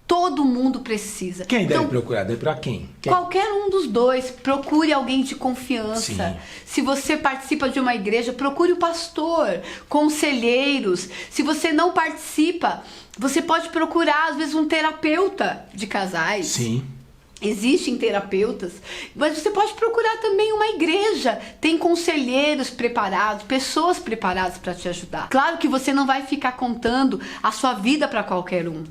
Todo mundo precisa. Quem deve procurar? Deve procurar quem? Qualquer um dos dois. Procure alguém de confiança. Sim. Se você participa de uma igreja, procure o pastor, conselheiros. Se você não participa, você pode procurar, às vezes, um terapeuta de casais. Sim. Existem terapeutas, mas você pode procurar também uma igreja. Tem conselheiros preparados, pessoas preparadas para te ajudar. Claro que você não vai ficar contando a sua vida para qualquer um.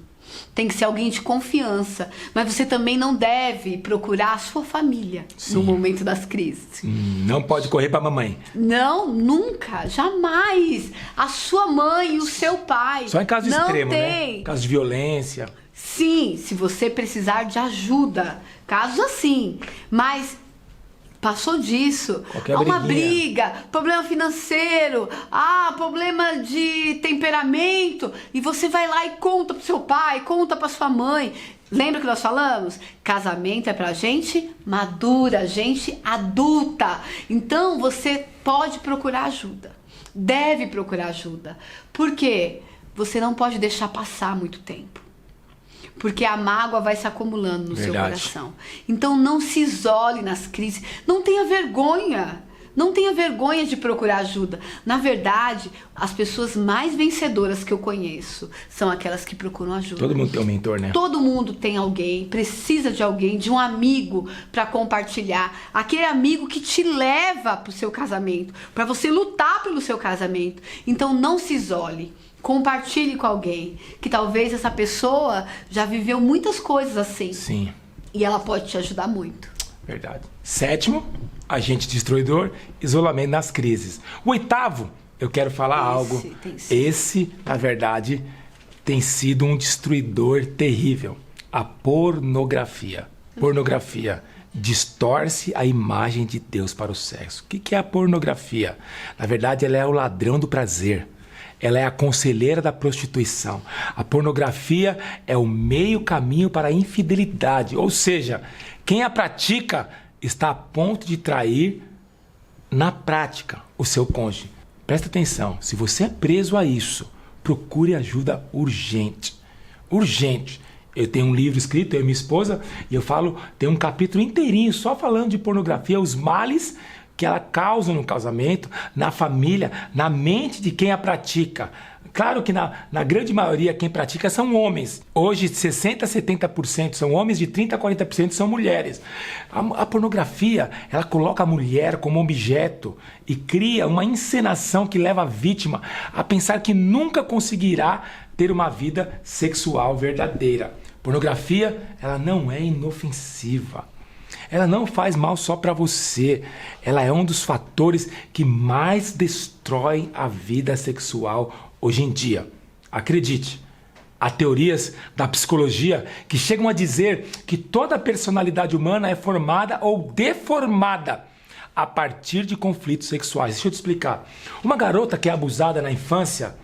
Tem que ser alguém de confiança. Mas você também não deve procurar a sua família. Sim. No momento das crises. Não pode correr para a mamãe. Não, nunca, jamais. A sua mãe e o seu pai. Só em caso extremo, né? Caso de violência. Sim, se você precisar de ajuda, casos assim, mas passou disso, há uma briga, problema financeiro, problema de temperamento, e você vai lá e conta pro seu pai, conta pra sua mãe. Lembra que nós falamos? Casamento é pra gente madura, gente adulta. Então você pode procurar ajuda. deve procurar ajuda. Por quê? Você não pode deixar passar muito tempo. Porque a mágoa vai se acumulando no seu coração. Então não se isole nas crises. Não tenha vergonha. Não tenha vergonha de procurar ajuda. Na verdade, as pessoas mais vencedoras que eu conheço são aquelas que procuram ajuda. Todo mundo tem um mentor, né? Todo mundo tem alguém, precisa de alguém, de um amigo para compartilhar. Aquele amigo que te leva para o seu casamento, para você lutar pelo seu casamento. Então não se isole. Compartilhe com alguém, que talvez essa pessoa já viveu muitas coisas assim. Sim. E ela pode te ajudar muito. Verdade. 7º, agente destruidor, isolamento nas crises. O 8º, eu quero falar algo. Esse, na verdade, tem sido um destruidor terrível. A pornografia. Pornografia distorce a imagem de Deus para o sexo. O que é a pornografia? Na verdade, ela é o ladrão do prazer. Ela é a conselheira da prostituição. A pornografia é o meio caminho para a infidelidade. Ou seja, quem a pratica está a ponto de trair na prática o seu cônjuge. Presta atenção, se você é preso a isso, procure ajuda urgente. Urgente. Eu tenho um livro escrito, eu e minha esposa, e eu falo, tem um capítulo inteirinho só falando de pornografia, os males que ela causa no casamento, na família, na mente de quem a pratica. Claro que na grande maioria quem pratica são homens. Hoje 60% a 70% são homens, de 30% a 40% são mulheres. A pornografia, ela coloca a mulher como objeto e cria uma encenação que leva a vítima a pensar que nunca conseguirá ter uma vida sexual verdadeira. Pornografia, ela não é inofensiva. Ela não faz mal só para você. Ela é um dos fatores que mais destroem a vida sexual hoje em dia. Acredite, há teorias da psicologia que chegam a dizer que toda personalidade humana é formada ou deformada a partir de conflitos sexuais. Deixa eu te explicar. Uma garota que é abusada na infância,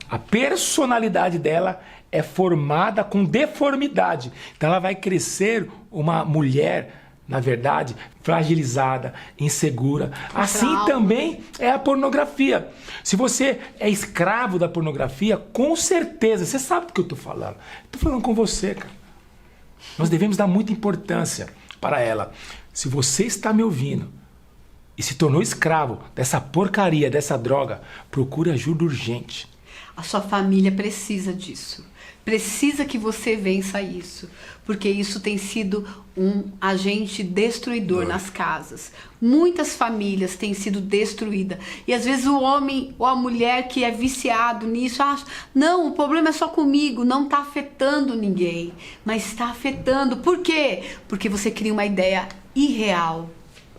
a personalidade dela é formada com deformidade. Então ela vai crescer uma mulher, na verdade, fragilizada, insegura. Assim também é a pornografia. Se você é escravo da pornografia, com certeza, você sabe do que eu estou falando. Estou falando com você, cara. Nós devemos dar muita importância para ela. Se você está me ouvindo e se tornou escravo dessa porcaria, dessa droga, procure ajuda urgente. A sua família precisa disso. Precisa que você vença isso, porque isso tem sido um agente destruidor nas casas. Muitas famílias têm sido destruídas. E às vezes o homem ou a mulher que é viciado nisso acha, não, o problema é só comigo, não está afetando ninguém. Mas está afetando. Por quê? Porque você cria uma ideia irreal.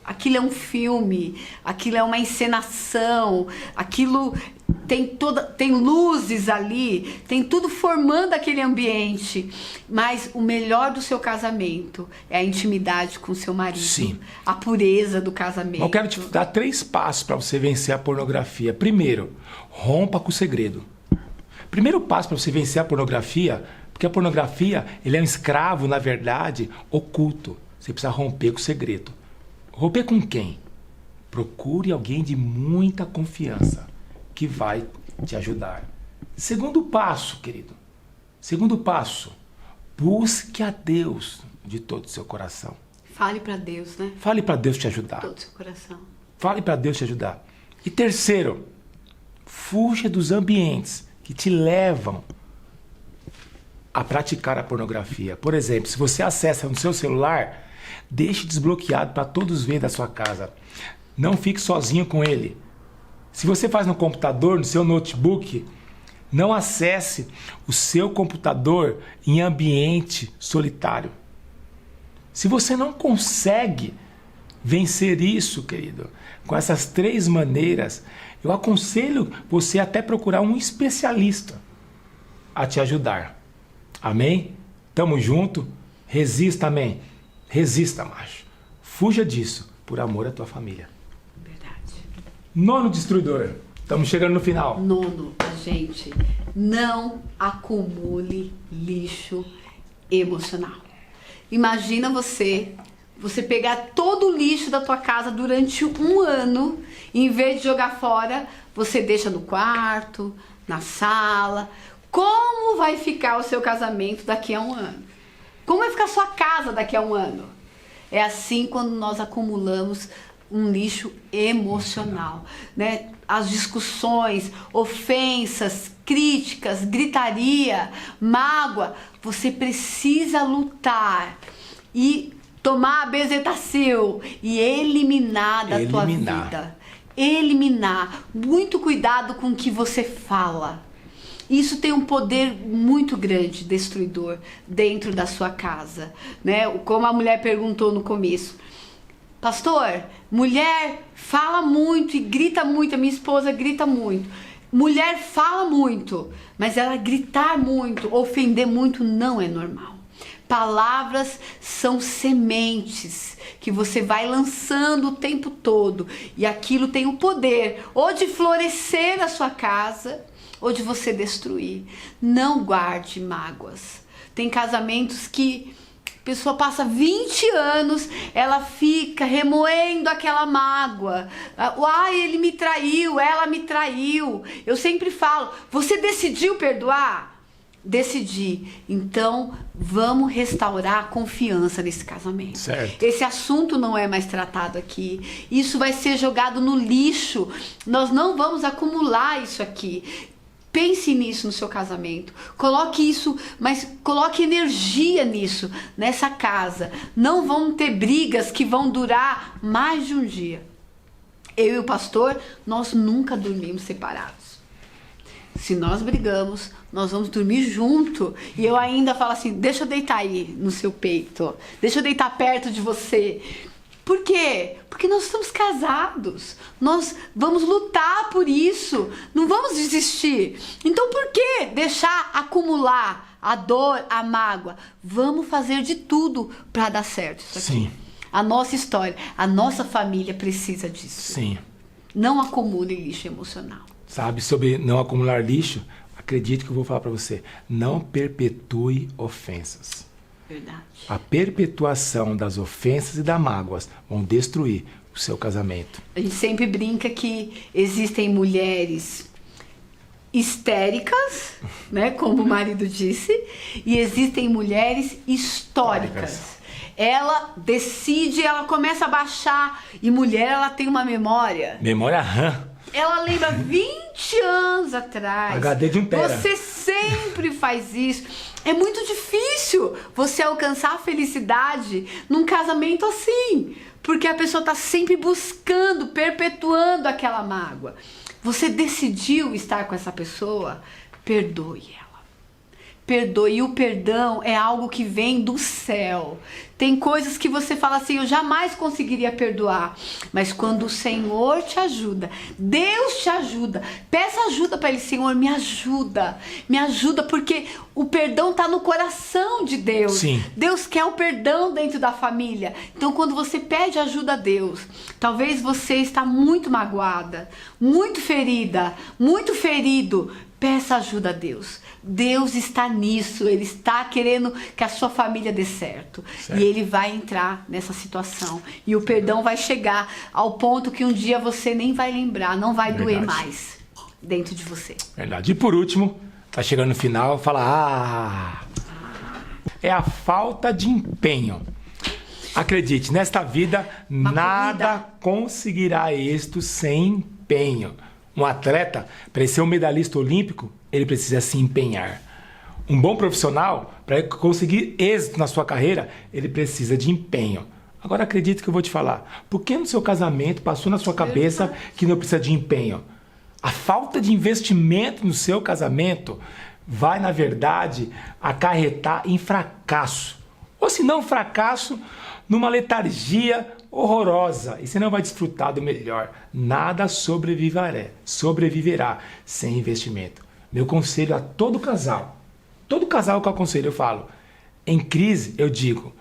Aquilo é um filme, aquilo é uma encenação, aquilo tem luzes ali, tem tudo formando aquele ambiente. Mas o melhor do seu casamento é a intimidade com o seu marido. Sim. A pureza do casamento. Eu quero te dar 3 passos para você vencer a pornografia. Primeiro, rompa com o segredo. Primeiro passo para você vencer a pornografia, porque a pornografia, ele é um escravo, na verdade, oculto. Você precisa romper com o segredo. Romper com quem? Procure alguém de muita confiança que vai te ajudar. Segundo passo, querido. Segundo passo. Busque a Deus de todo o seu coração. Fale para Deus, né? Fale para Deus te ajudar. De todo o seu coração. Fale para Deus te ajudar. E terceiro, fuja dos ambientes que te levam a praticar a pornografia. Por exemplo, se você acessa no seu celular, deixe desbloqueado para todos verem da sua casa. Não fique sozinho com ele. Se você faz no computador, no seu notebook, não acesse o seu computador em ambiente solitário. Se você não consegue vencer isso, querido, com essas 3 maneiras, eu aconselho você até procurar um especialista a te ajudar. Amém? Tamo junto. Resista, amém? Resista, macho. Fuja disso por amor à tua família. Verdade. 9º destruidor. Estamos chegando no final. 9º, gente, não acumule lixo emocional. Imagina você você pegar todo o lixo da tua casa durante um ano, e em vez de jogar fora, você deixa no quarto, na sala. Como vai ficar o seu casamento daqui a um ano? Como vai ficar a sua casa daqui a um ano? É assim quando nós acumulamos um lixo emocional, né? As discussões, ofensas, críticas, gritaria, mágoa. Você precisa lutar e tomar a bezetacil e eliminar da tua vida. Eliminar. Muito cuidado com o que você fala. Isso tem um poder muito grande, destruidor, dentro da sua casa, né? Como a mulher perguntou no começo. Pastor, mulher fala muito e grita muito, a minha esposa grita muito. Mulher fala muito, mas ela gritar muito, ofender muito não é normal. Palavras são sementes que você vai lançando o tempo todo, e aquilo tem o poder ou de florescer a sua casa ou de você destruir. Não guarde mágoas. Tem casamentos que a pessoa passa 20 anos, ela fica remoendo aquela mágoa. Ai, ele me traiu, ela me traiu. Eu sempre falo, você decidiu perdoar? Decidi. Então, vamos restaurar a confiança nesse casamento. Certo. Esse assunto não é mais tratado aqui. Isso vai ser jogado no lixo. Nós não vamos acumular isso aqui. Pense nisso no seu casamento. Coloque isso, mas coloque energia nisso, nessa casa. Não vão ter brigas que vão durar mais de um dia. Eu e o pastor, nós nunca dormimos separados. Se nós brigamos, nós vamos dormir junto. E eu ainda falo assim, deixa eu deitar aí no seu peito. Deixa eu deitar perto de você. Por quê? Porque nós estamos casados. Nós vamos lutar por isso. Não vamos desistir. Então por que deixar acumular a dor, a mágoa? Vamos fazer de tudo para dar certo isso aqui. Sim. A nossa história, a nossa família precisa disso. Sim. Não acumule lixo emocional. Sabe, sobre não acumular lixo, acredite que eu vou falar para você. Não perpetue ofensas. Verdade. A perpetuação das ofensas e das mágoas vão destruir o seu casamento. A gente sempre brinca que existem mulheres histéricas, né, como o marido disse, e existem mulheres históricas. Ela decide, ela começa a baixar, e mulher, ela tem uma memória. Memória RAM. Ela lembra 20 anos atrás. HD de 1 tera. Você sempre faz isso. É muito difícil você alcançar a felicidade num casamento assim. Porque a pessoa está sempre buscando, perpetuando aquela mágoa. Você decidiu estar com essa pessoa, perdoe ela. Perdoe. E o perdão é algo que vem do céu. Tem coisas que você fala assim, eu jamais conseguiria perdoar. Mas quando o Senhor te ajuda, Deus te ajuda, peça ajuda para Ele. Senhor, me ajuda, porque o perdão está no coração de Deus. Sim. Deus quer o perdão dentro da família. Então, quando você pede ajuda a Deus, talvez você está muito magoada, muito ferida, muito ferido, peça ajuda a Deus. Deus está nisso, Ele está querendo que a sua família dê certo. E Ele vai entrar nessa situação. E o perdão vai chegar ao ponto que um dia você nem vai lembrar, não vai doer mais dentro de você. Verdade. E por último, tá chegando no final, fala, é a falta de empenho. Acredite, nesta vida, nada conseguirá êxito sem empenho. Um atleta, para ser um medalhista olímpico, ele precisa se empenhar. Um bom profissional, para conseguir êxito na sua carreira, ele precisa de empenho. Agora acredite que eu vou te falar. Por que no seu casamento passou na sua cabeça que não precisa de empenho? A falta de investimento no seu casamento vai, na verdade, acarretar em fracasso. Ou se não fracasso, numa letargia horrorosa. E você não vai desfrutar do melhor. Nada sobreviverá sem investimento. Meu conselho a todo casal que eu aconselho, eu falo, em crise, eu digo,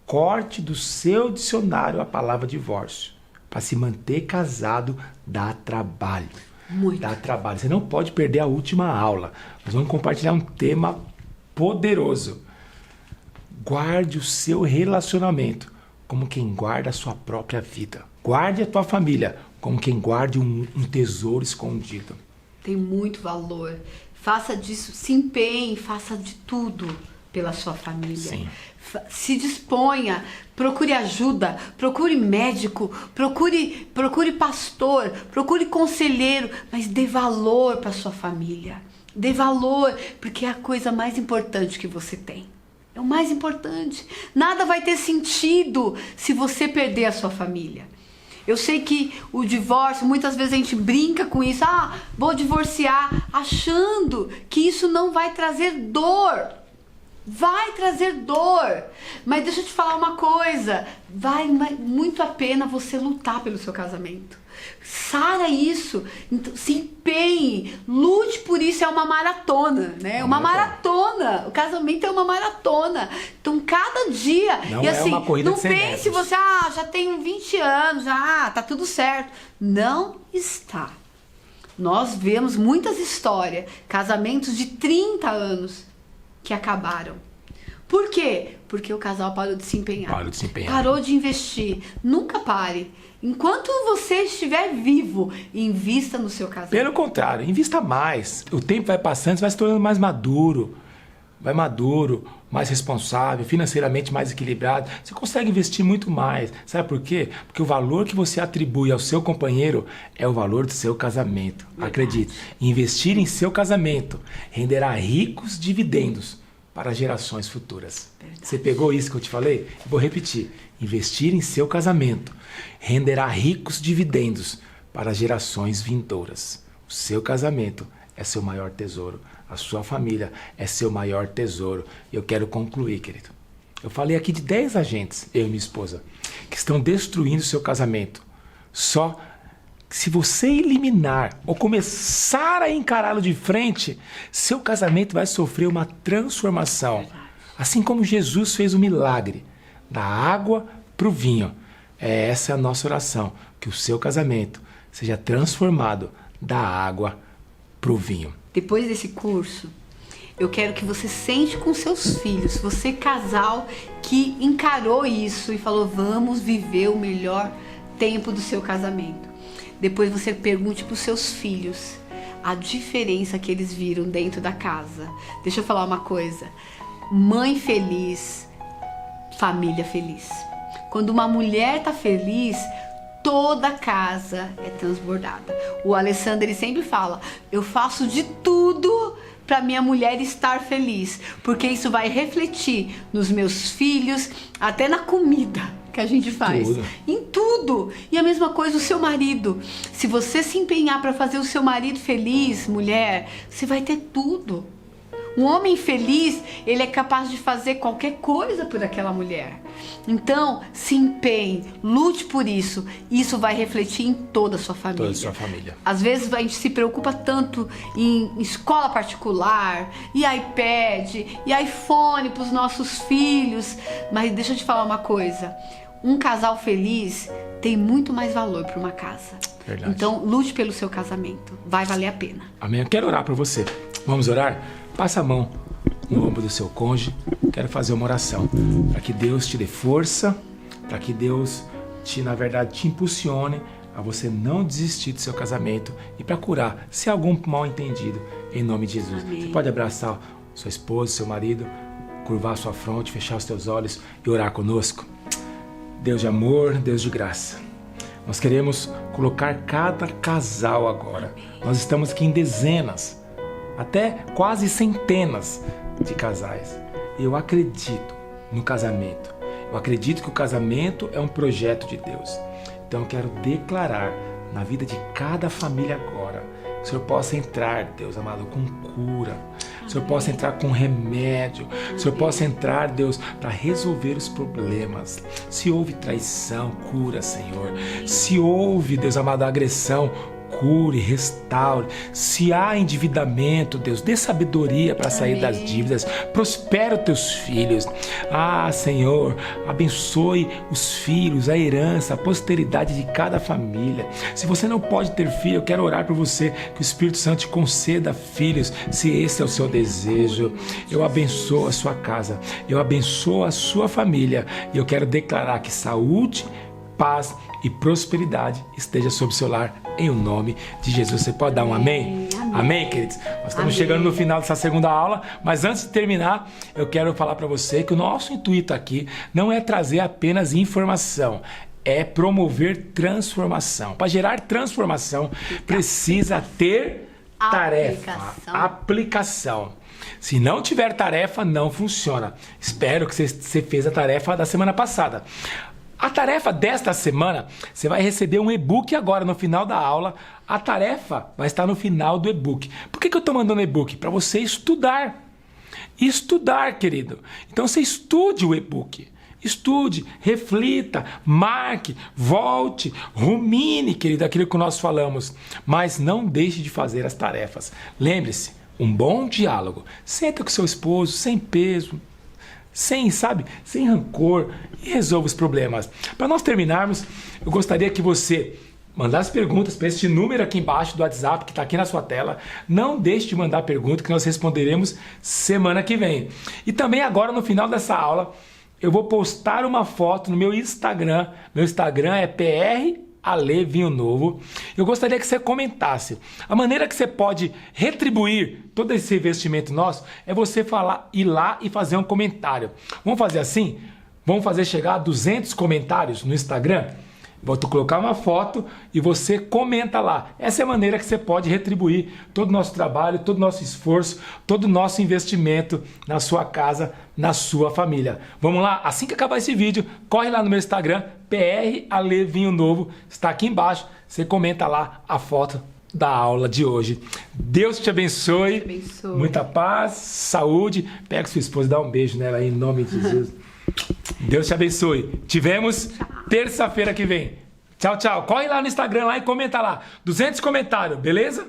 corte do seu dicionário a palavra divórcio. Para se manter casado, dá trabalho. Muito. Dá trabalho. Você não pode perder a última aula. Nós vamos compartilhar um tema poderoso. Guarde o seu relacionamento como quem guarda a sua própria vida. Guarde a tua família como quem guarde um tesouro escondido. Tem muito valor. Faça disso, se empenhe, faça de tudo pela sua família. Sim. Se disponha, procure ajuda, procure médico, procure pastor, procure conselheiro, mas dê valor para sua família. Dê valor, porque é a coisa mais importante que você tem. É o mais importante. Nada vai ter sentido se você perder a sua família. Eu sei que o divórcio, muitas vezes a gente brinca com isso. Vou divorciar, achando que isso não vai trazer dor. Vai trazer dor. Mas deixa eu te falar uma coisa. Vale muito a pena você lutar pelo seu casamento. Sara isso. Então, se empenhe. Lute por isso. É uma maratona, né? Uma maratona. O casamento é uma maratona. Então, cada dia... Não e é assim, uma corrida não de 100 pense metros. você, já tenho 20 anos, tá tudo certo. Não está. Nós vemos muitas histórias. Casamentos de 30 anos que acabaram. Por quê? Porque o casal parou de se empenhar. Parou de investir. Nunca pare. Enquanto você estiver vivo, invista no seu casamento. Pelo contrário, invista mais. O tempo vai passando, você vai se tornando mais maduro. Mais responsável, financeiramente mais equilibrado. Você consegue investir muito mais. Sabe por quê? Porque o valor que você atribui ao seu companheiro é o valor do seu casamento. Verdade. Acredite, investir em seu casamento renderá ricos dividendos para gerações futuras. Verdade. Você pegou isso que eu te falei? Eu vou repetir. Investir em seu casamento renderá ricos dividendos para gerações vindouras. O seu casamento é seu maior tesouro. A sua família é seu maior tesouro. E eu quero concluir, querido. Eu falei aqui de 10 agentes, eu e minha esposa, que estão destruindo o seu casamento. Só se você eliminar ou começar a encará-lo de frente, seu casamento vai sofrer uma transformação. Assim como Jesus fez o milagre da água para o vinho. Essa é a nossa oração, que o seu casamento seja transformado da água para o vinho. Depois desse curso, eu quero que você sente com seus filhos, você casal que encarou isso e falou, vamos viver o melhor tempo do seu casamento. Depois você pergunte para os seus filhos a diferença que eles viram dentro da casa. Deixa eu falar uma coisa, mãe feliz, família feliz. Quando uma mulher está feliz, toda a casa é transbordada. O Alessandro, ele sempre fala, eu faço de tudo para minha mulher estar feliz, porque isso vai refletir nos meus filhos, até na comida que a gente faz. Tudo. Em tudo. E a mesma coisa o seu marido. Se você se empenhar para fazer o seu marido feliz, mulher, você vai ter tudo. Um homem feliz, ele é capaz de fazer qualquer coisa por aquela mulher. Então, se empenhe, lute por isso. Isso vai refletir em toda a sua família. Toda a sua família. Às vezes a gente se preocupa tanto em escola particular, e iPad, e iPhone para os nossos filhos. Mas deixa eu te falar uma coisa. Um casal feliz tem muito mais valor para uma casa. Verdade. Então, lute pelo seu casamento. Vai valer a pena. Amém. Eu quero orar por você. Vamos orar? Passa a mão no ombro do seu cônjuge. Quero fazer uma oração para que Deus te dê força, para que Deus na verdade, te impulsione a você não desistir do seu casamento e para curar, se há algum mal entendido, em nome de Jesus. Amém. Você pode abraçar sua esposa, seu marido, curvar sua fronte, fechar os teus olhos e orar conosco. Deus de amor, Deus de graça, nós queremos colocar cada casal agora. Nós estamos aqui em dezenas, até quase centenas de casais. Eu acredito no casamento. Eu acredito que o casamento é um projeto de Deus. Então eu quero declarar na vida de cada família agora, que o Senhor possa entrar, Deus amado, com cura. O Senhor possa entrar com remédio. O Senhor possa entrar, Deus, para resolver os problemas. Se houve traição, cura, Senhor. Se houve, Deus amado, agressão, cure, restaure. Se há endividamento, Deus, dê sabedoria para sair das dívidas. Prospera os teus filhos. Ah, Senhor, abençoe os filhos, a herança, a posteridade de cada família. Se você não pode ter filho, eu quero orar por você, que o Espírito Santo te conceda filhos, se esse é o seu desejo. Eu abençoo a sua casa, eu abençoo a sua família, e eu quero declarar que saúde, paz e prosperidade esteja sobre o seu lar, em o nome de Jesus. Você pode dar um amém? Amém, queridos? Nós estamos chegando no final dessa segunda aula, mas antes de terminar, eu quero falar para você que o nosso intuito aqui não é trazer apenas informação, é promover transformação. Para gerar transformação, precisa ter tarefa, aplicação. Se não tiver tarefa, não funciona. Espero que você fez a tarefa da semana passada. A tarefa desta semana, você vai receber um e-book agora no final da aula. A tarefa vai estar no final do e-book. Por que eu estou mandando e-book? Para você estudar. Estudar, querido. Então você estude o e-book. Estude, reflita, marque, volte, rumine, querido, aquilo que nós falamos. Mas não deixe de fazer as tarefas. Lembre-se, um bom diálogo. Senta com seu esposo, sem peso, sem rancor, e resolva os problemas. Para nós terminarmos, eu gostaria que você mandasse perguntas para este número aqui embaixo do WhatsApp, que está aqui na sua tela. Não deixe de mandar pergunta, que nós responderemos semana que vem. E também agora, no final dessa aula, eu vou postar uma foto no meu Instagram. Meu Instagram é PRAlevinhonovo. Eu gostaria que você comentasse. A maneira que você pode retribuir todo esse investimento nosso é você ir lá e fazer um comentário. Vamos fazer assim? Vamos fazer chegar a 200 comentários no Instagram? Vou colocar uma foto e você comenta lá. Essa é a maneira que você pode retribuir todo o nosso trabalho, todo o nosso esforço, todo o nosso investimento na sua casa, na sua família. Vamos lá? Assim que acabar esse vídeo, corre lá no meu Instagram, PRAlevinhonovo, está aqui embaixo. Você comenta lá a foto da aula de hoje. Deus te abençoe. Muita paz, saúde. Pega sua esposa e dá um beijo nela aí, em nome de Jesus. Deus te abençoe. Tivemos terça-feira que vem. Tchau, tchau. Corre lá no Instagram lá e comenta lá. 200 comentários, beleza?